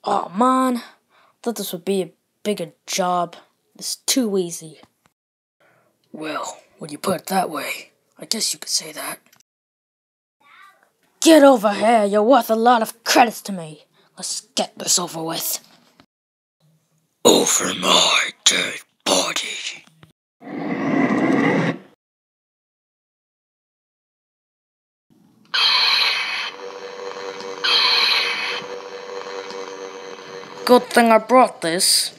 Oh man, thought this would be a bigger job. It's too easy. Well, when you put it that way, I guess you could say that. Get over here, you're worth a lot of credits to me. Let's get this over with. Over my dead body. Good thing I brought this.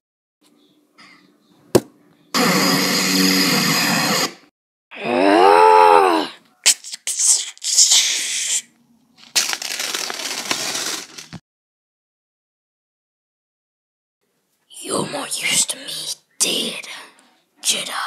You're more used to me dead, Jedi.